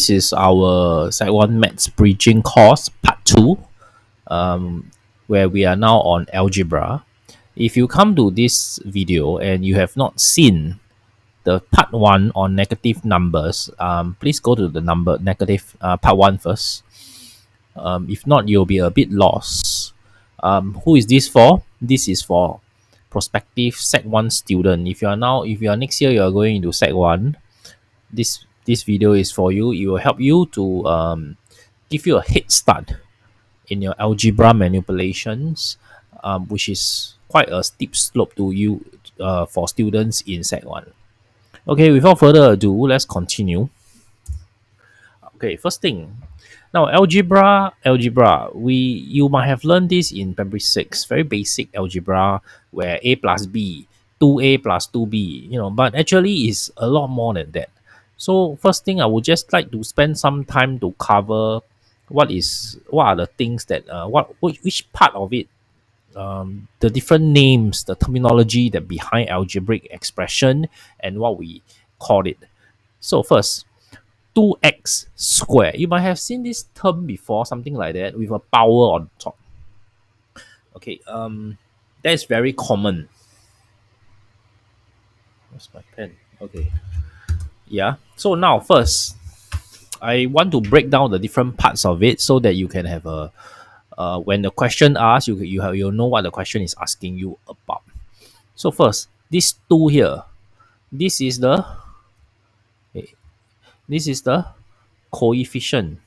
This is our Sec 1 Maths Bridging course, part 2, where we are now on Algebra. If you come to this video and you have not seen the part 1 on negative numbers, please go to the number negative part 1 first. If not, you'll be a bit lost. Who is this for? This is for prospective Sec 1 student. If you are next year, you are going into Sec 1, this video is for you. It will help you to give you a head start in your algebra manipulations, which is quite a steep slope to you for students in Sec 1. Okay, without further ado, let's continue. Okay, first thing. Now, algebra, you might have learned this in primary 6, very basic algebra, where a plus b, 2a plus 2b, but actually it's a lot more than that. So first thing, I would just like to spend some time to cover what are the things that which part of it, the different names, the terminology that behind algebraic expression and what we call it. So first, 2x squared. You might have seen this term before, something like that, with a power on top. Okay, that is very common. Where's my pen? Okay. Yeah. So now first, I want to break down the different parts of it so that you can have a when the question asks, you'll know what the question is asking you about. So first, this 2 here, this is the this is the coefficient.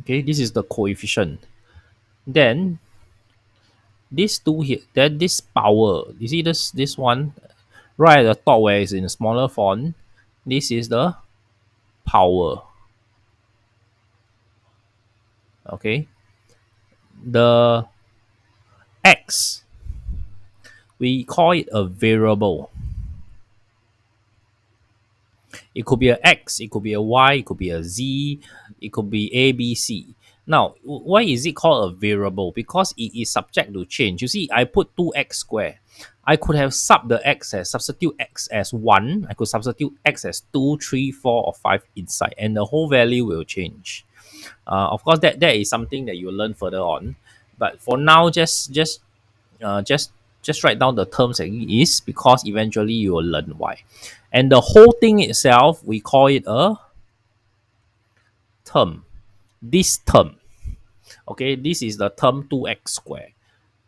Okay, this is the coefficient. Then this 2 here, then this power, you see this one right at the top where it's in smaller font, this is the power. Okay, the x, we call it a variable. It could be a x, it could be a y, it could be a z, it could be a, b, c. Now, why is it called a variable? Because it is subject to change. You see, I put 2x squared. I could have substitute x as 1. I could substitute x as 2, 3, 4, or 5 inside, and the whole value will change. Of course, that is something that you learn further on. But for now, just write down the terms as it is, because eventually you will learn why. And the whole thing itself, we call it a term. This term. Okay, this is the term 2x squared.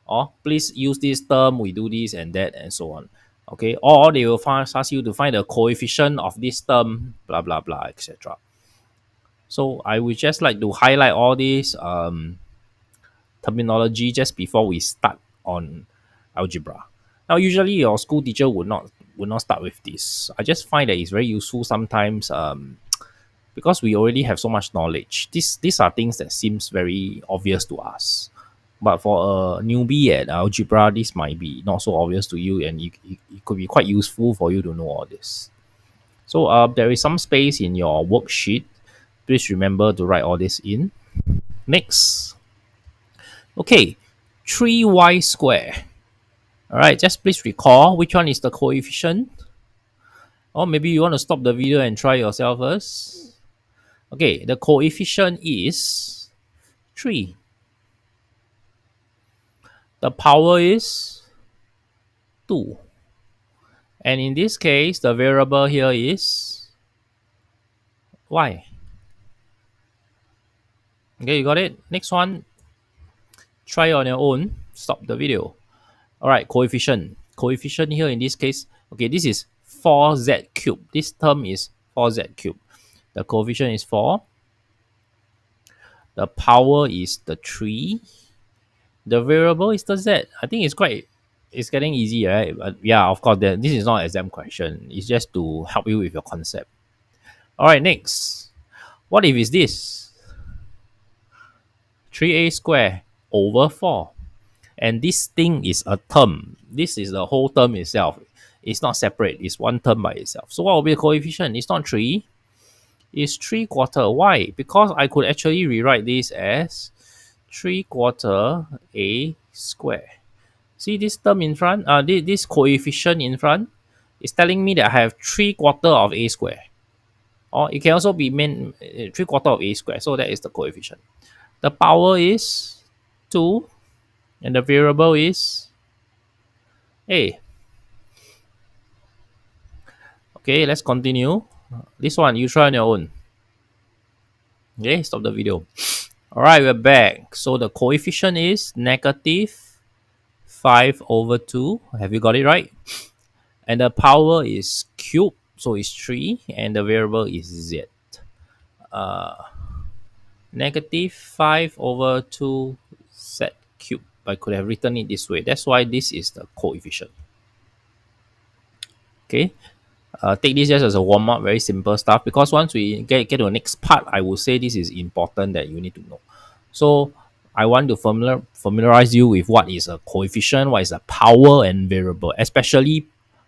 Or please use this term, we do this and that and so on. Okay, or they will ask you to find the coefficient of this term, blah blah blah, etc. So I would just like to highlight all these terminology just before we start on algebra. Now, usually your school teacher would not start with this. I just find that it's very useful sometimes, because we already have so much knowledge. These are things that seems very obvious to us, but for a newbie at algebra, this might be not so obvious to you, and it could be quite useful for you to know all this. So there is some space in your worksheet. Please remember to write all this in. Next, okay, 3y squared. All right, just please recall which one is the coefficient. Or maybe you want to stop the video and try yourself first. Okay, the coefficient is 3. The power is 2. And in this case, the variable here is y. Okay, you got it? Next one, try on your own. Stop the video. All right, coefficient. Coefficient here in this case, okay, this is 4z cubed. This term is 4z cubed. The coefficient is 4. The power is the 3. The variable is the z. I think it's getting easy, right? But yeah, of course, this is not an exam question. It's just to help you with your concept. All right, next. What if it's this? 3a squared over 4. And this thing is a term. This is the whole term itself. It's not separate. It's one term by itself. So what will be the coefficient? It's not 3. It's 3/4. Why? Because I could actually rewrite this as 3/4 a squared. See this term in front? This coefficient in front? It's telling me that I have 3/4 of a square. Or it can also be 3/4 of a square. So that is the coefficient. The power is 2 and the variable is a. Okay, let's continue. This one, you try on your own. Okay, stop the video. All right, we're back. So the coefficient is negative 5 over 2. Have you got it right? And the power is cube, so it's 3, and the variable is z. Negative 5 over 2 z cube. I could have written it this way. That's why this is the coefficient. Okay. Take this just as a warm up, very simple stuff. Because once we get to the next part, I will say this is important that you need to know. So I want to familiarize you with what is a coefficient, what is a power and variable, especially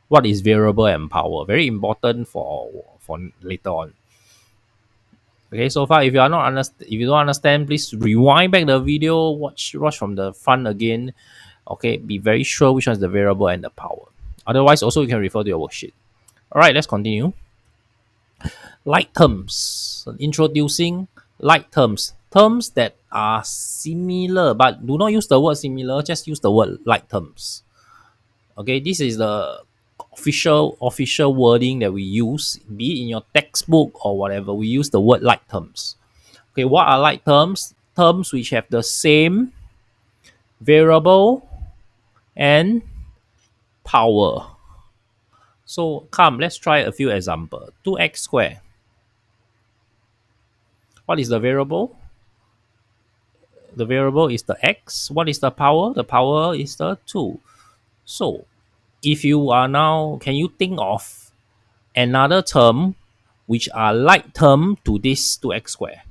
what is variable and power. Very important for later on. Okay, so far if you don't understand, please rewind back the video, watch from the front again. Okay, be very sure which one is the variable and the power. Otherwise, also you can refer to your worksheet. All right, let's continue. Like terms. Introducing like terms. Terms that are similar, but do not use the word similar, just use the word like terms. Okay, this is the official wording that we use, be it in your textbook or whatever. We use the word like terms. Okay, what are like terms? Terms which have the same variable and power. So come, let's try a few examples. 2x squared. What is the variable? The variable is the x. What is the power? The power is the 2. So if you are now, can you think of another term which are like term to this 2x squared?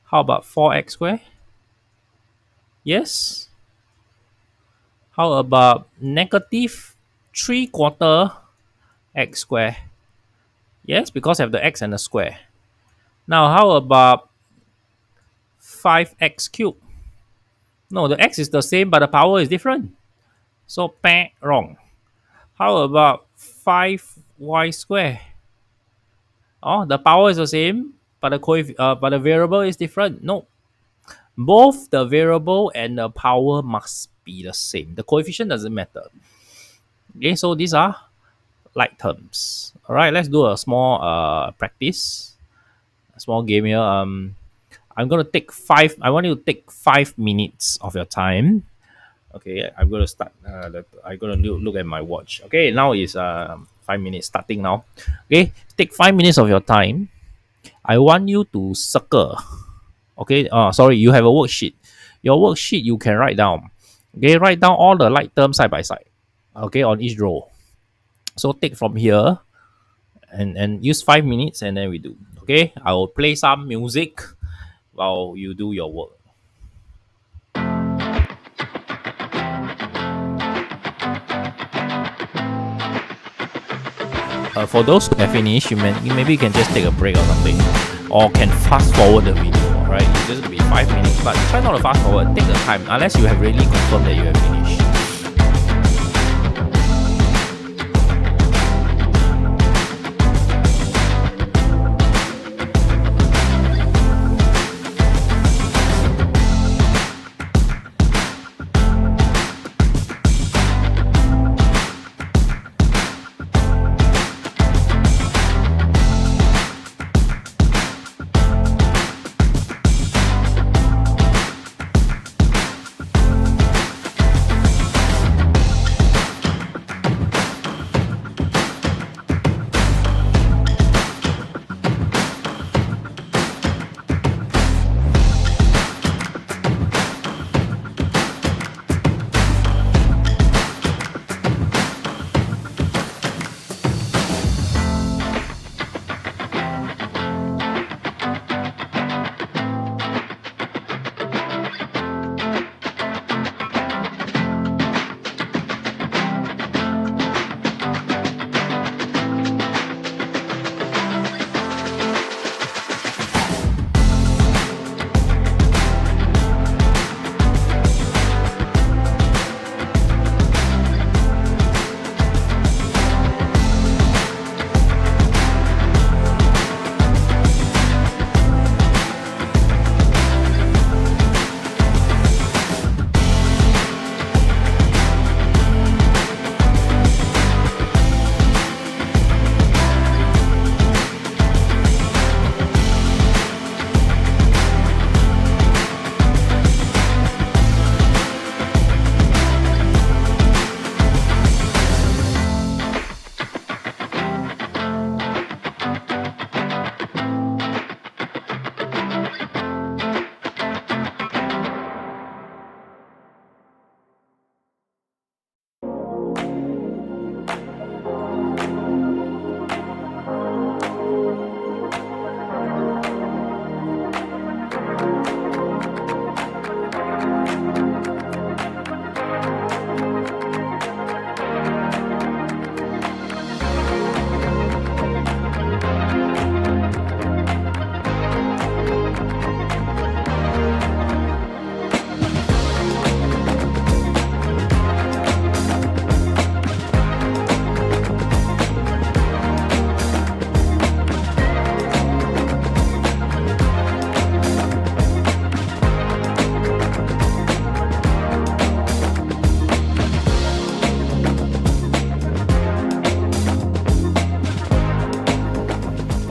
How about 4x squared? Yes. How about negative 3/4 x squared? Yes, because of the x and the square. Now how about 5x cubed? No, the x is the same but the power is different. So wrong. How about 5y squared? Oh, the power is the same, but the variable is different. No, both the variable and the power must be the same. The coefficient doesn't matter. Okay, so these are like terms. All right, let's do a small practice, a small game here. I'm gonna take five. I want you to take 5 minutes of your time. Okay, I'm gonna start. I'm gonna look at my watch. Okay, now is 5 minutes starting now. Okay, take 5 minutes of your time. I want you to circle. Okay, sorry, you have a worksheet. Your worksheet you can write down. Okay, write down all the like terms side by side. Okay, on each row. So take from here and use 5 minutes and then we do. Okay, I will play some music while you do your work. For those who have finished, maybe you can just take a break or something, or can fast forward the video. Right, it's just gonna be 5 minutes, but try not to fast forward. Take the time unless you have really confirmed that you have finished.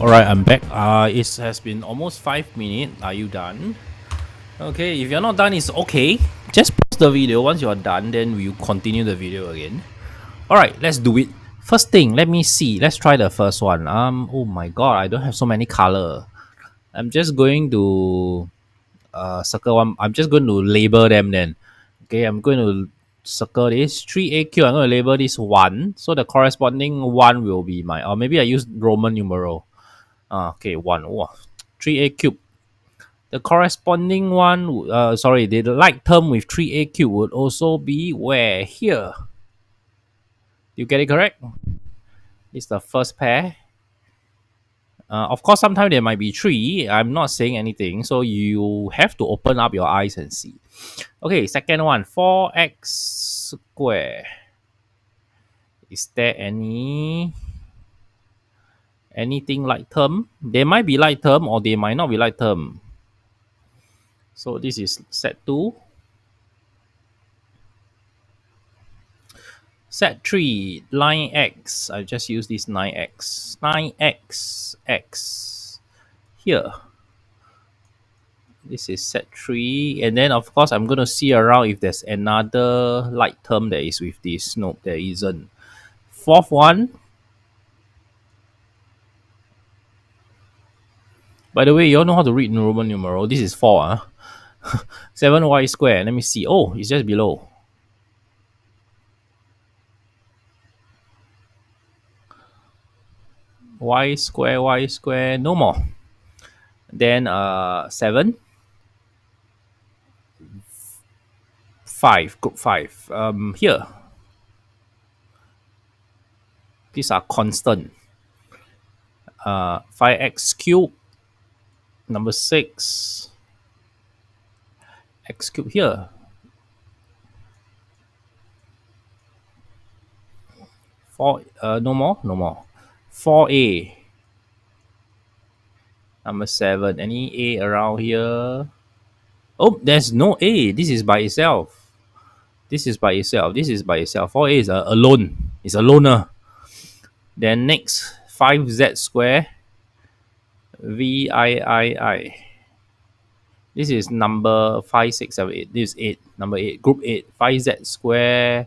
Alright, I'm back. It has been almost 5 minutes. Are you done? Okay, if you're not done, it's okay. Just pause the video. Once you're done, then we'll continue the video again. Alright, let's do it. First thing, let me see. Let's try the first one. Oh my god, I don't have so many color. I'm just going to circle one. I'm just going to label them then. Okay, I'm going to circle this 3AQ. I'm going to label this 1. So the corresponding 1 will be my, or maybe I use Roman numeral. Okay, 1. Oh, 3A cube. The corresponding one, the like term with 3A cube would also be where? Here. You get it correct? It's the first pair. Of course, sometimes there might be 3. I'm not saying anything. So you have to open up your eyes and see. Okay, second one, 4x square. Is there anything like term? They might be like term or they might not be like term. So this is set 2. Set 3, line x. I just use this 9x. 9x, x. Here. This is set 3. And then, of course, I'm going to see around if there's another like term that is with this. Nope, there isn't. Fourth one. By the way, you all know how to read Roman numeral. This is 4. 7y squared. Let me see. Oh, it's just below. Y square. No more. Then 7. 5, group 5. Here. These are constant. 5x cubed. Number 6. X cubed here. 4. No more. 4a. Number 7. Any a around here? Oh, there's no a. This is by itself. 4a is alone. It's a loner. Then next, 5z square. VIII. This is number 5, 6, 7, 8. This is 8. Number 8. Group 8. 5z square.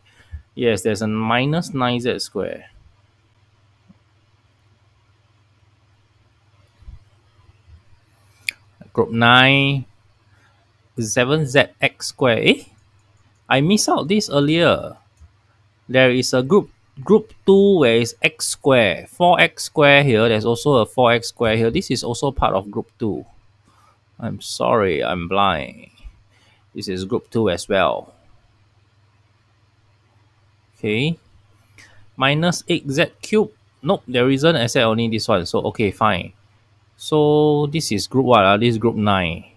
Yes, there's a minus 9z square. Group 9. 7zx square. I missed out this earlier. There is a group 2 where it's x square. 4x square here. There's also a 4x square here. This is also part of group 2. I'm sorry, I'm blind. This is group 2 as well. Okay. Minus 8z cube. Nope, there isn't except only this one. So, okay, fine. So, this is group what? This is group 9.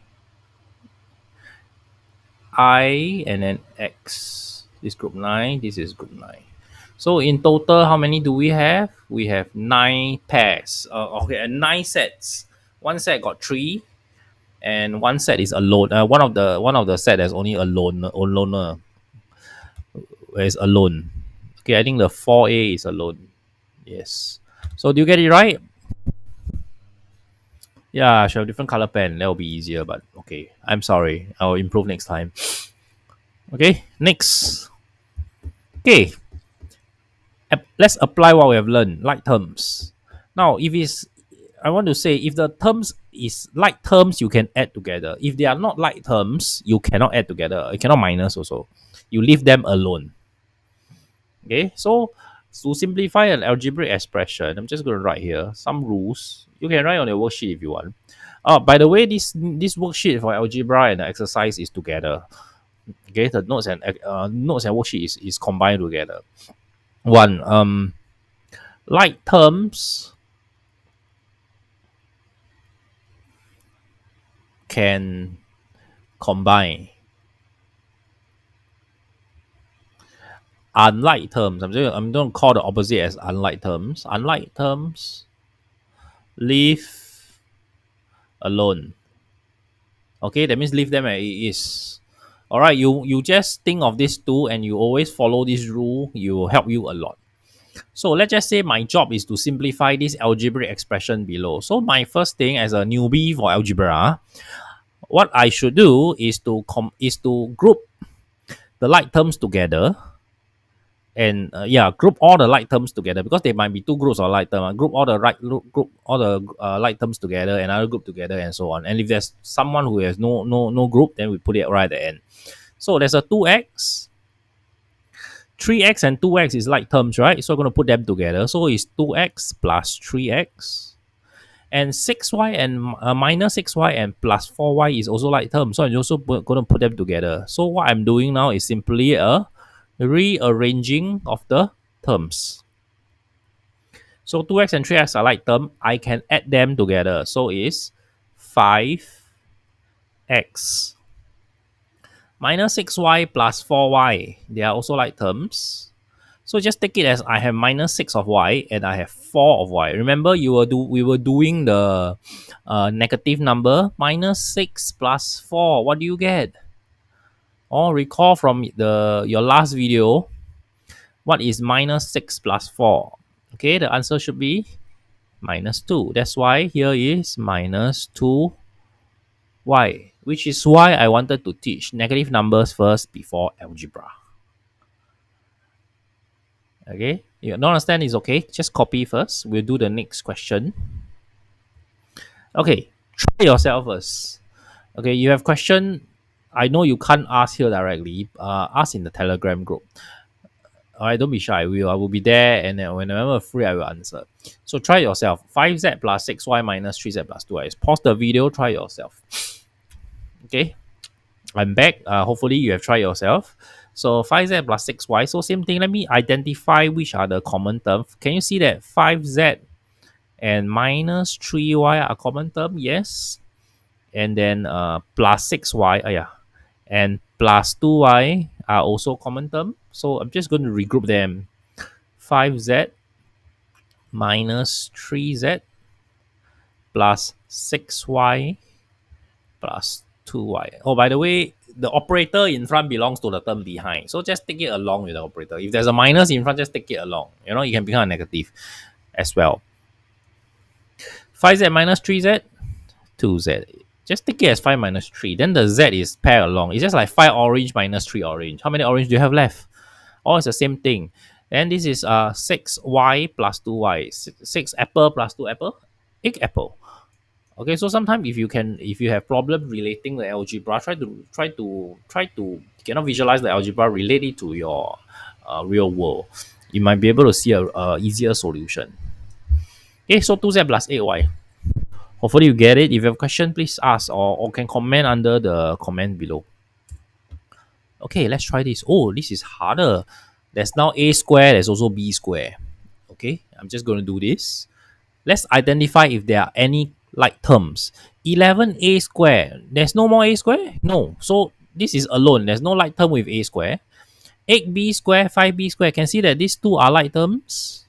I and then X. This group 9. This is group 9. So, in total, how many do we have? We have 9 pairs. Okay, and 9 sets. One set got 3. And one set is alone. One of the set is only loner. Where is alone. Okay, I think the 4A is alone. Yes. So do you get it right? Yeah, I should have different color pen. That will be easier, but okay. I'm sorry. I'll improve next time. Okay, next. Okay. Let's apply what we have learned. Like terms. Now, I want to say, if the terms is like terms, you can add together. If they are not like terms, you cannot add together. You cannot minus also. You leave them alone. Okay, so to simplify an algebraic expression, I'm just going to write here some rules. You can write on your worksheet if you want. By the way, this worksheet for algebra and the exercise is together. Okay, the notes and worksheet is combined together. One, like terms can combine. Unlike terms, I'm going to call the opposite as unlike terms. Unlike terms, leave alone. Okay, that means leave them as it is. Alright, you just think of these two and you always follow this rule, it will help you a lot. So let's just say my job is to simplify this algebraic expression below. So my first thing as a newbie for algebra, what I should do is to group the like terms together, and group all the like terms together, because there might be two groups of like terms. Group all the group all the like terms together, another group together, and so on. And if there's someone who has no group, then we put it right at the end. So there's a 2x, 3x and 2x is like terms, right? So I'm going to put them together. So it's 2x plus 3x. And 6y and minus 6y and plus 4y is also like terms. So I'm also going to put them together. So what I'm doing now is simply a rearranging of the terms. So 2x and 3x are like term. I can add them together. So it's 5x minus 6y plus 4y. They are also like terms. So just take it as I have minus 6 of y and I have 4 of y. Remember, we were doing the negative number. Minus 6 plus 4. What do you get? Or recall from your last video, what is minus 6 plus 4? Okay, the answer should be minus 2. That's why here is minus 2y, which is why I wanted to teach negative numbers first before algebra. Okay, you don't understand is okay. Just copy first. We'll do the next question. Okay, try yourself first. Okay, you have question. I know you can't ask here directly. Ask in the Telegram group. All right, don't be shy. I will be there, and then whenever I'm free, I will answer. So try yourself. 5z plus 6y minus 3z plus 2y. Pause the video. Try yourself. Okay, I'm back. Hopefully you have tried yourself. So 5z plus 6y. So same thing. Let me identify which are the common terms. Can you see that 5z and minus 3y are common term? Yes. And then plus 6y, and plus 2y are also common term. So I'm just going to regroup them. 5z minus 3z plus 6y plus 2y. Oh, by the way, the operator in front belongs to the term behind. So just take it along with the operator. If there's a minus in front, just take it along. You know, it can become a negative as well. 5z minus 3z, 2z. Just take it as 5 minus 3. Then the z is pair along. It's just like 5 orange minus 3 orange. How many orange do you have left? Oh, it's the same thing. And this is 6y plus 2y. 6 apple plus 2 apple. 8 apple. Okay, so sometimes if you have problem relating the algebra, try to you cannot visualize the algebra, relate it to your real world. You might be able to see a easier solution. Okay, so 2z plus 8y. Hopefully you get it. If you have a question, please ask or can comment under the comment below. Okay, let's try this. Oh, this is harder. There's now a square, there's also b square. Okay, I'm just going to do this. Let's identify if there are any like terms. 11a square. There's no more a square? No. So this is alone. There's no like term with a square. 8b square, 5b square. Can see that these two are like terms?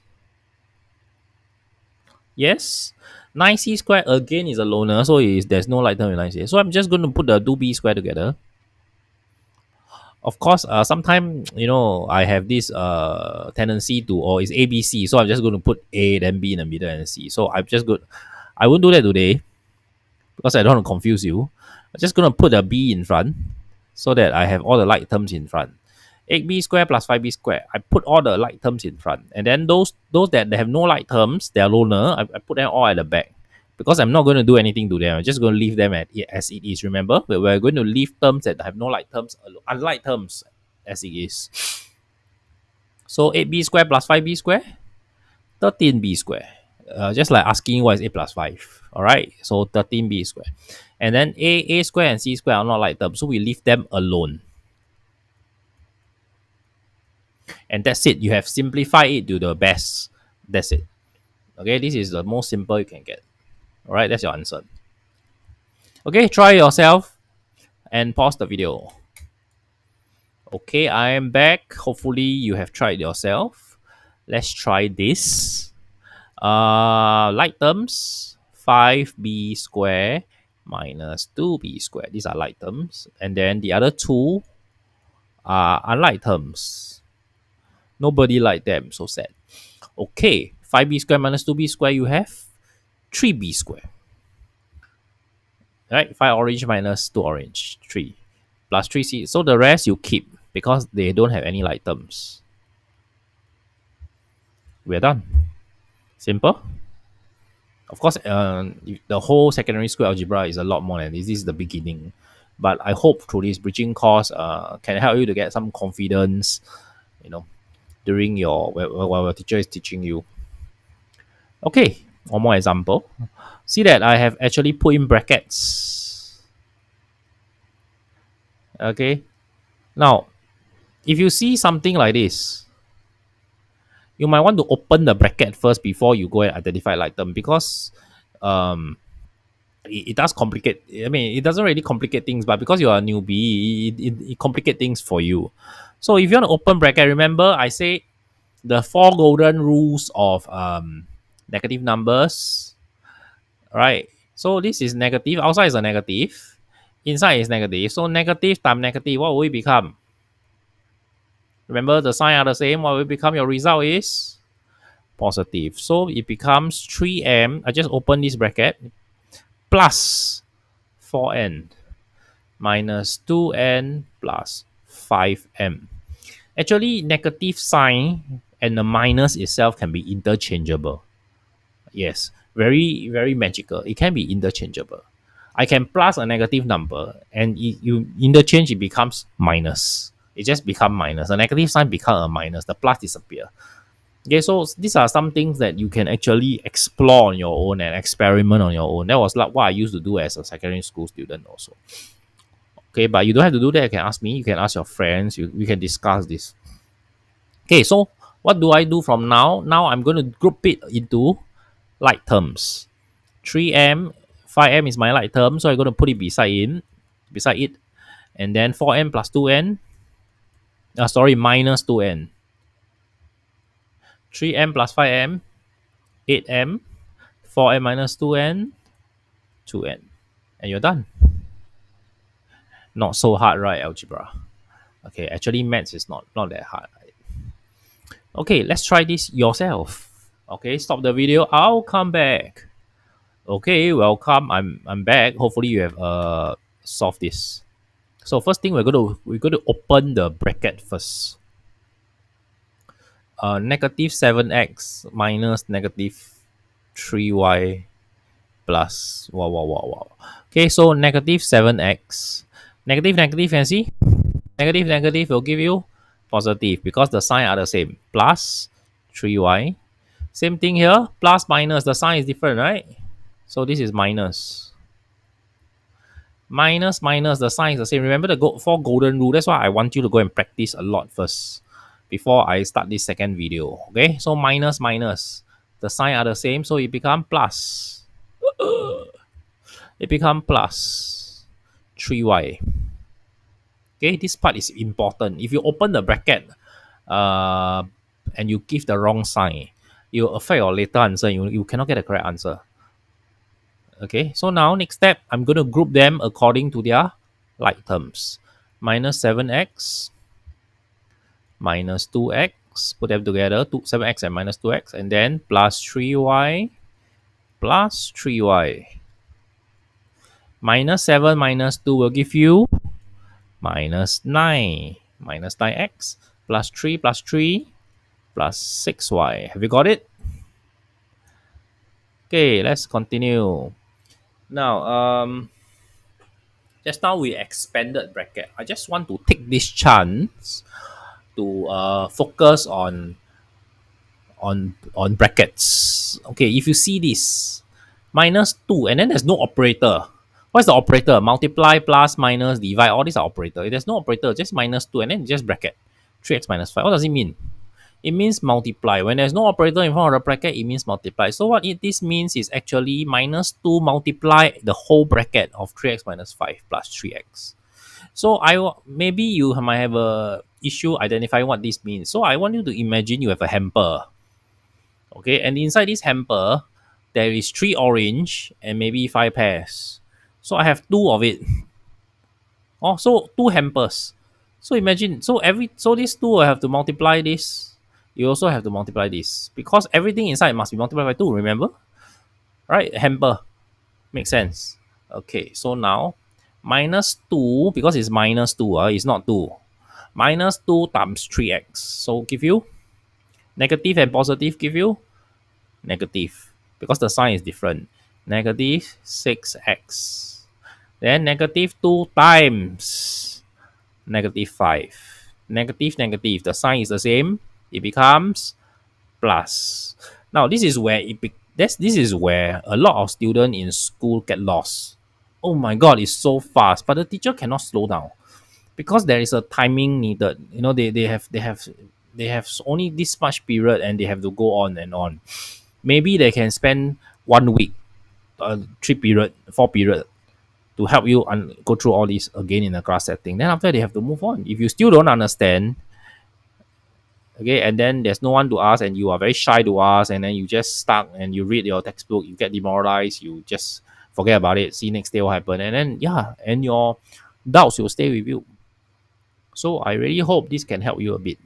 Yes. 9c square again is a loner, so there's no like term with 9c. So I'm just going to put the 2b square together. Of course, sometimes I have this tendency to, or it's ABC, so I'm just going to put A, then B in the middle, and C. So I won't do that today because I don't want to confuse you. I'm just going to put a B in front so that I have all the like terms in front. 8b square plus 5b square. I put all the like terms in front, and then those that have no like terms, they're loner. I put them all at the back. Because I'm not going to do anything to them. I'm just going to leave them as it is. Remember, we're going to leave terms that have no like terms, unlike terms as it is. So 8b square plus 5b square, 13b square. Just like asking what is 8 plus 5. All right, so 13b square. And then a square and c square are not like terms, so we leave them alone. And that's it. You have simplified it to the best. That's it. Okay, this is the most simple you can get. All right, that's your answer. Okay, try yourself and pause the video. Okay, I am back. Hopefully you have tried yourself. Let's try this. Like terms, 5b square minus 2b square. These are like terms. And then the other two are unlike terms. Nobody like them, so sad. Okay, 5b square minus 2b square, you have 3b square. Right? 5 orange minus 2 orange, 3. Plus 3c. So the rest you keep because they don't have any like terms. We're done. Simple. Of course, the whole secondary school algebra is a lot more than this. This is the beginning. But I hope through this bridging course can help you to get some confidence, you know, during your while your teacher is teaching you. Okay, one more example. See that I have actually put in brackets. Okay. Now, if you see something like this, you might want to open the bracket first before you go and identify item because um, it does complicate. I mean, it doesn't really complicate things, but because you are a newbie, it complicates things for you. So if you want to open bracket, remember I say the four golden rules of negative numbers, right? So this is negative. Outside is a negative. Inside is negative. So negative times negative, what will it become? Remember the sign are the same. What will become your result is positive. So it becomes 3m. I just open this bracket plus 4n minus 2n plus 5m. Actually, negative sign and the minus itself can be interchangeable. Yes, very, very magical. It can be interchangeable. I can plus a negative number and you interchange, it becomes minus. It just become minus. The negative sign become a minus. The plus disappear. Okay, so these are some things that you can actually explore on your own and experiment on your own. That was like what I used to do as a secondary school student also. Okay, but you don't have to do that. You can ask me. You can ask your friends. We can discuss this. Okay, so what do I do from now? Now I'm going to group it into like terms. 3m, 5m is my like term, so I'm going to put it beside it, and then 4m plus 2n. Minus 2n. 3m plus 5m, 8m, 4m minus 2n, 2n, and you're done. Not so hard, right? Algebra. Okay, actually, maths is not that hard. Okay, let's try this yourself. Okay, stop the video. I'll come back. Okay, welcome. I'm back. Hopefully, you have solved this. So first thing we're going to open the bracket first. Negative 7x minus negative 3y plus wow. Okay, so negative 7x. Negative, can see? Negative will give you positive because the sign are the same. Plus 3y. Same thing here. Plus minus. The sign is different, right? So this is minus. Minus. The sign is the same. Remember the four golden rule. That's why I want you to go and practice a lot first before I start this second video. Okay. So minus. The sign are the same. So it become plus. It become plus 3y. Okay, this part is important. If you open the bracket uh, and you give the wrong sign, it will affect your later answer. You cannot get the correct answer. Okay, so now next step, I'm going to group them according to their like terms. Minus 7x, minus 2x, put them together, 7x and minus 2x, and then plus 3y, plus 3y. Minus 7 minus 2 will give you minus 9, minus 9x, plus 3 plus 3, plus 6y. Have you got it? Okay, let's continue. Now, just now we expanded bracket. I just want to take this chance to focus on brackets. Okay, if you see this minus 2 and then there's no operator. What's the operator? Multiply, plus, minus, divide. All these are operator. If there's no operator, just minus 2 and then just bracket. 3x minus 5. What does it mean? It means multiply. When there's no operator in front of the bracket, it means multiply. So what this means is actually minus 2 multiply the whole bracket of 3x minus 5 plus 3x. So maybe you might have a issue identifying what this means. So I want you to imagine you have a hamper. Okay, and inside this hamper, there is 3 orange and maybe 5 pears. So I have 2 of it. So 2 hampers. So imagine, so these 2 I have to multiply this you also have to multiply this because everything inside must be multiplied by 2, remember? Right? Hamper. Makes sense. Okay, so now minus 2, because it's minus 2, it's not 2. Minus 2 times 3x. So give you negative and positive give you negative because the sign is different. Negative 6x. Then negative 2 times negative 5. Negative, negative. The sign is the same. It becomes plus. Now this is where this is where a lot of students in school get lost. Oh my god, it's so fast, but the teacher cannot slow down because there is a timing needed. You know, they have only this much period and they have to go on and on. Maybe they can spend 1 week, 3 period, 4 period to help you go through all this again in a class setting. Then after they have to move on. If you still don't understand, okay, and then there's no one to ask and you are very shy to ask, and then you just stuck and you read your textbook, you get demoralized, you just forget about it, see next day what happened, and then yeah, and your doubts will stay with you. So I really hope this can help you a bit.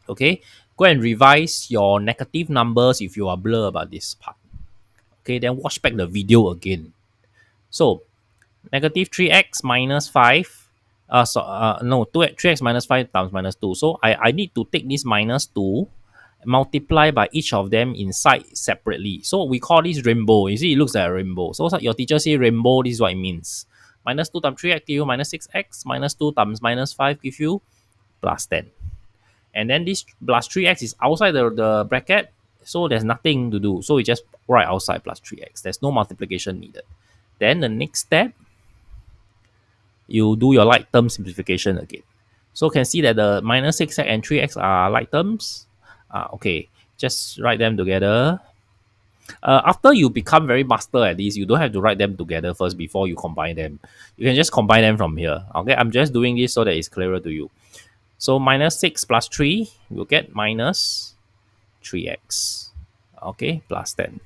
Okay, go and revise your negative numbers if you are blur about this part. Okay, then watch back the video again. So negative 3x minus 5. No, 3x minus 5 times minus 2. So I need to take this minus 2, multiply by each of them inside separately. So we call this rainbow. You see, it looks like a rainbow. So your teacher say rainbow, this is what it means. Minus 2 times 3x give you minus 6x. Minus 2 times minus 5 give you plus 10. And then this plus 3x is outside the bracket. So there's nothing to do. So we just write outside plus 3x. There's no multiplication needed. Then the next step, you do your like term simplification again. So can see that the minus 6x and 3x are like terms. Okay, just write them together. After you become very master at this, you don't have to write them together first before you combine them. You can just combine them from here. Okay, I'm just doing this so that it's clearer to you. So minus 6 plus 3, you'll get minus 3x. Okay, plus 10.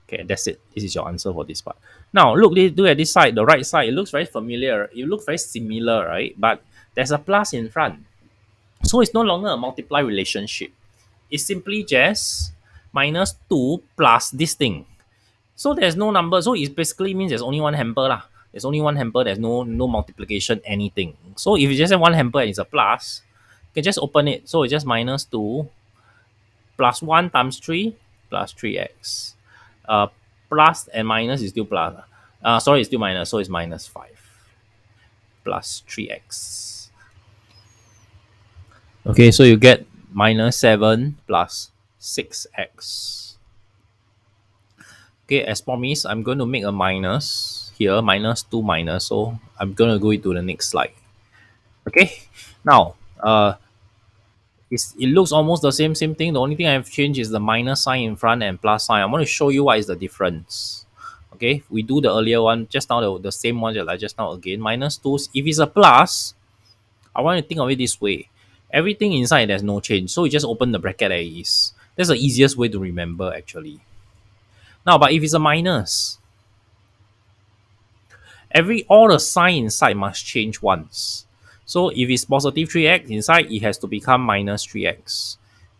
Okay, that's it. This is your answer for this part. Now, look at this side, the right side. It looks very familiar. It looks very similar, right? But there's a plus in front. So it's no longer a multiply relationship. It's simply just minus 2 plus this thing. So there's no number. So it basically means there's only one hamper lah. There's only one hamper. There's no multiplication, anything. So if you just have one hamper and it's a plus, you can just open it. So it's just minus 2 plus 1 times 3 plus 3x. Plus and minus is still plus. Sorry, it's still minus. So it's minus 5 plus 3x. Okay, so you get minus 7 plus 6x. Okay, as promised, I'm going to make a minus here, minus 2 minus. So I'm going to go into the next slide. Okay, now it looks almost the same thing. The only thing I've changed is the minus sign in front and plus sign. I want to show you what is the difference. Okay, we do the earlier one just now, the same one that I just now again. Minus 2, if it's a plus, I want to think of it this way. Everything inside there's no change. So you just open the bracket as it is. That's the easiest way to remember actually. Now, but if it's a minus, all the sign inside must change once. So if it's positive 3x inside, it has to become minus 3x.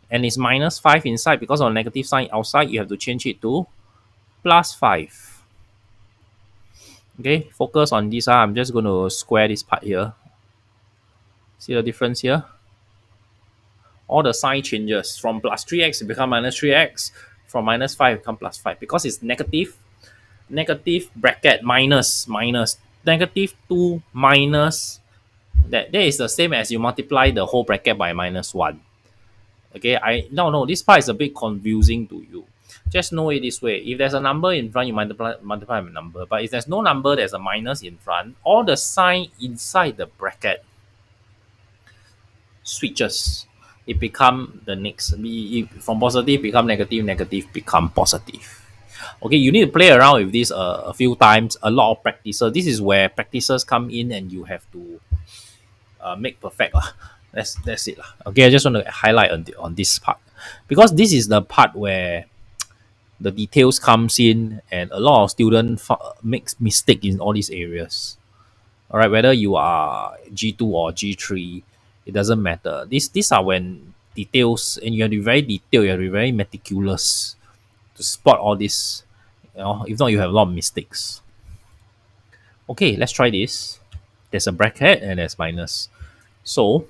And it's minus 5 inside because of a negative sign outside, you have to change it to plus 5. Okay, focus on this. I'm just going to square this part here. See the difference here? All the sign changes. From plus 3x it become minus 3x. From minus 5 become plus 5. Because it's negative bracket minus. Negative 2 minus. That is the same as you multiply the whole bracket by minus 1. Okay, no, this part is a bit confusing to you. Just know it this way. If there's a number in front, you multiply by a number. But if there's no number, there's a minus in front. All the sign inside the bracket switches. It become the next. From positive become negative, negative become positive. Okay, you need to play around with this a few times. A lot of practices. This is where practices come in, and you have to make perfect. That's it. Okay, I just want to highlight on this part because this is the part where the details comes in and a lot of students makes mistake in all these areas. All right, whether you are G2 or G3, it doesn't matter. These are when details, and you have to be very detailed. You have to be very meticulous to spot all this. If not, you have a lot of mistakes. Okay, let's try this. There's a bracket and there's minus. So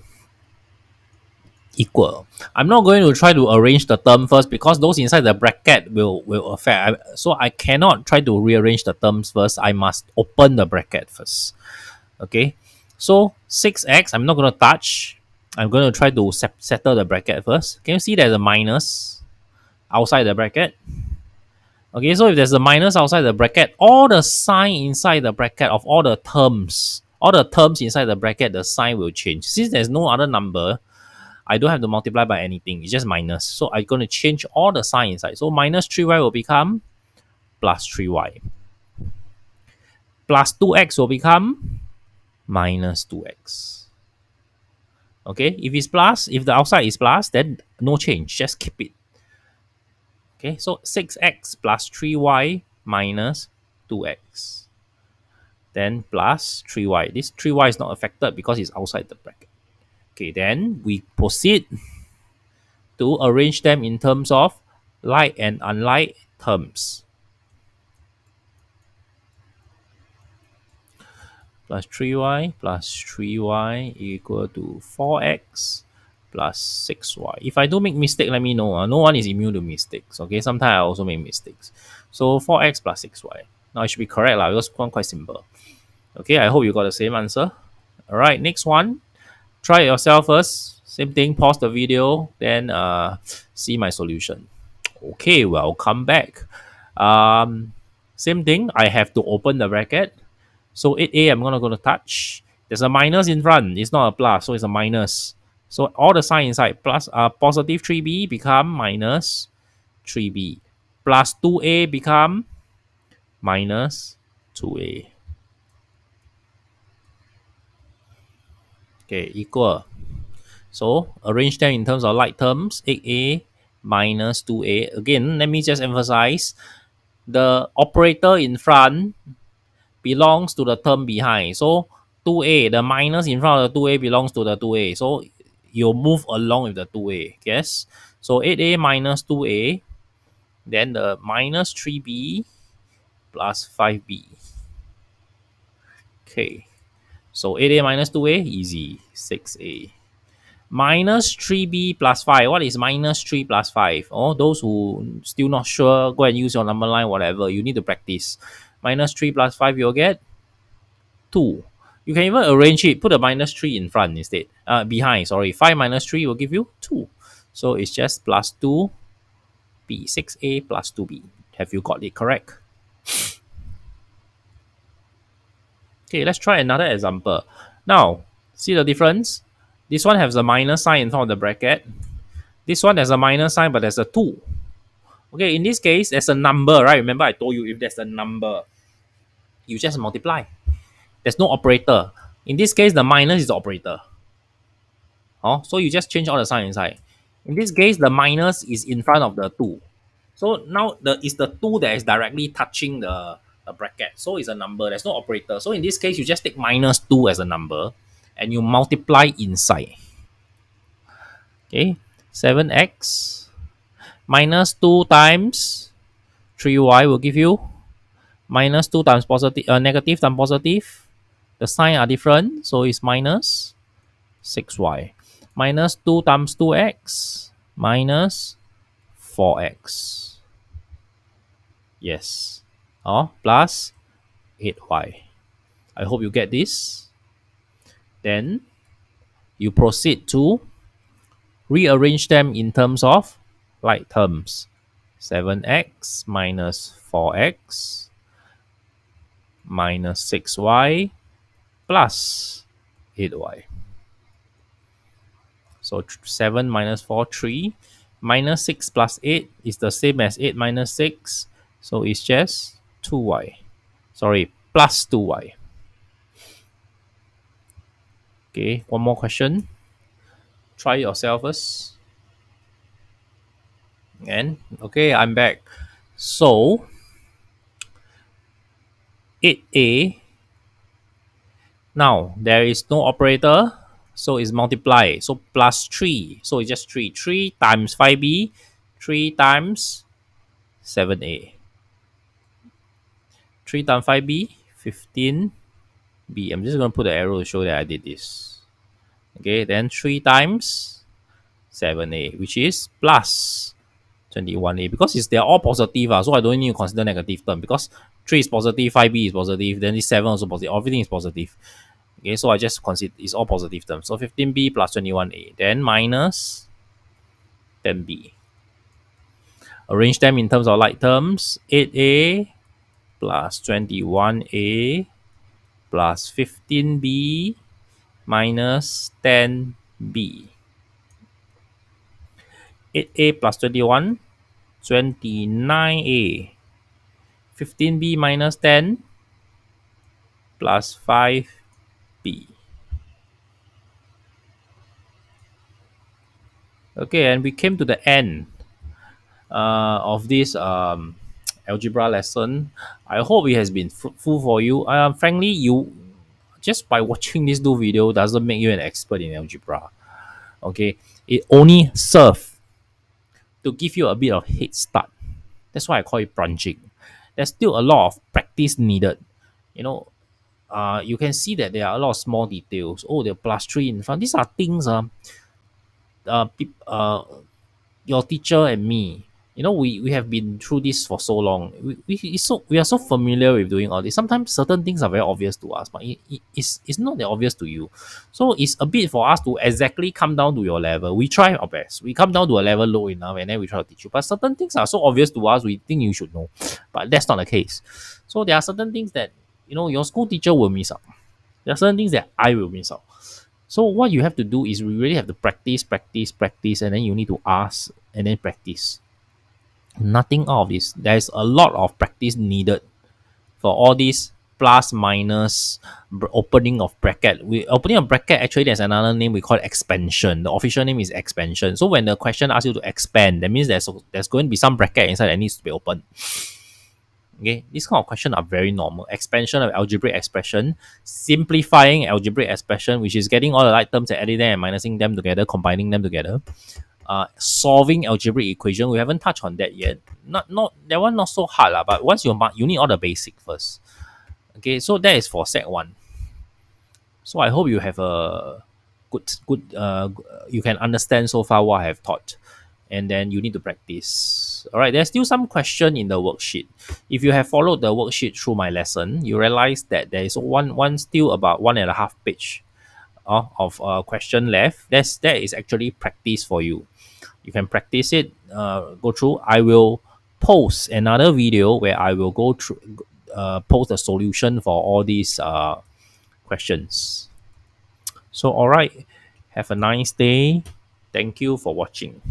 equal. I'm not going to try to arrange the term first because those inside the bracket will affect. So I cannot try to rearrange the terms first. I must open the bracket first. Okay, so 6x, I'm not going to touch. I'm going to try to settle the bracket first. Can you see there's a minus outside the bracket? Okay, so if there's a minus outside the bracket, all the sign inside the bracket of all the terms inside the bracket, the sign will change. Since there's no other number, I don't have to multiply by anything. It's just minus. So I'm going to change all the sign inside. So minus 3y will become plus 3y. Plus 2x will become minus 2x. Okay, if the outside is plus, then no change. Just keep it. Okay, so 6x plus 3y minus 2x. Then plus 3y. This 3y is not affected because it's outside the bracket. Okay, then we proceed to arrange them in terms of like and unlike terms. Plus 3y equal to 4x plus 6y. If I do make mistake, let me know. No one is immune to mistakes. Okay, sometimes I also make mistakes. So 4x plus 6y. Now it should be correct because one quite simple. Okay, I hope you got the same answer. All right, next one. Try it yourself first. Same thing, pause the video, then see my solution. Okay, welcome back. Same thing, I have to open the bracket. So 8a, I'm going to touch. There's a minus in front. It's not a plus, so it's a minus. So all the sign inside, plus positive 3b become minus 3b. Plus 2a become minus 2a. Okay, equal. So arrange them in terms of like terms. 8a minus 2a. Again, let me just emphasize. The operator in front belongs to the term behind. So 2a, the minus in front of the 2a belongs to the 2a. So you'll move along with the 2a. Yes? So 8a minus 2a. Then the minus 3b plus 5b. Okay. So 8a minus 2a, easy. 6a. Minus 3b plus 5. What is minus 3 plus 5? Oh, those who still not sure, go and use your number line, whatever. You need to practice. Minus 3 plus 5, you'll get 2. You can even arrange it. Put a minus 3 in front instead. Behind, sorry. 5 minus 3 will give you 2. So it's just plus 2b. 6a plus 2b. Have you got it correct? Okay, let's try another example. Now, see the difference? This one has a minus sign in front of the bracket. This one has a minus sign, but there's a 2. Okay, in this case, there's a number, right? Remember I told you if there's a number, you just multiply. There's no operator. In this case, the minus is the operator. So you just change all the sign inside. In this case, the minus is in front of the 2. So now it's the 2 that is directly touching the bracket. So it's a number. There's no operator. So in this case, you just take minus 2 as a number and you multiply inside. Okay, 7x minus 2 times 3y will give you minus 2 times positive, negative times positive. The sign are different, so it's minus 6y. Minus 2 times 2x minus 4x. Yes. Plus 8y. I hope you get this. Then you proceed to rearrange them in terms of like terms. 7x minus 4x minus 6y plus 8y. So 7 minus 4, 3. Minus 6 plus 8 is the same as 8 minus 6. So it's just 2y. Sorry, plus 2y. Okay, one more question. Try yourself first. And okay, I'm back. So 8a. Now there is no operator. So it's multiply. So plus 3. So it's just 3. 3 times 5b, 3 times 7a. 3 times 5b, 15b. I'm just going to put the arrow to show that I did this. Okay, then 3 times 7a, which is plus 21a. Because they're all positive, so I don't need to consider negative term. Because 3 is positive, 5b is positive, then this 7 also positive. Everything is positive. Okay, so I just consider it's all positive terms. So 15b plus 21a, then minus 10b. Arrange them in terms of like terms. 8a plus 21a plus 15b minus 10b. 8a plus 21, 29a. 15b minus 10 plus 5b. Okay, and we came to the end of this algebra lesson. I hope it has been fruitful for you. Frankly, you just by watching this new video doesn't make you an expert in algebra. Okay, it only serves to give you a bit of head start. That's why I call it branching. There's still a lot of practice needed. You know, you can see that there are a lot of small details. Oh, the plus 3 in front. These are things your teacher and me, we have been through this for so long. We are so familiar with doing all this. Sometimes certain things are very obvious to us, but it's not that obvious to you. So it's a bit for us to exactly come down to your level. We try our best. We come down to a level low enough and then we try to teach you. But certain things are so obvious to us, we think you should know. But that's not the case. So there are certain things that, your school teacher will miss out. There are certain things that I will miss out. So what you have to do is we really have to practice, practice, practice, and then you need to ask and then practice. Nothing out of this. There's a lot of practice needed for all these plus, minus, opening of bracket. Opening of bracket, actually there's another name we call it expansion. The official name is expansion. So when the question asks you to expand, that means there's going to be some bracket inside that needs to be opened. Okay, these kind of questions are very normal. Expansion of algebraic expression, simplifying algebraic expression, which is getting all the like terms and adding them and minusing them together, combining them together. Solving algebraic equation, we haven't touched on that yet. Not that one not so hard lah, but once you need all the basic first. Okay, so that is for set 1. So I hope you have a good you can understand so far what I have taught, and then you need to practice. All right, there's still some question in the worksheet. If you have followed the worksheet through my lesson, you realize that there is one still about 1.5 page of question left. That is actually practice for you. You can practice it, go through. I will post another video where I will go through, post a solution for all these questions. So, all right, have a nice day. Thank you for watching.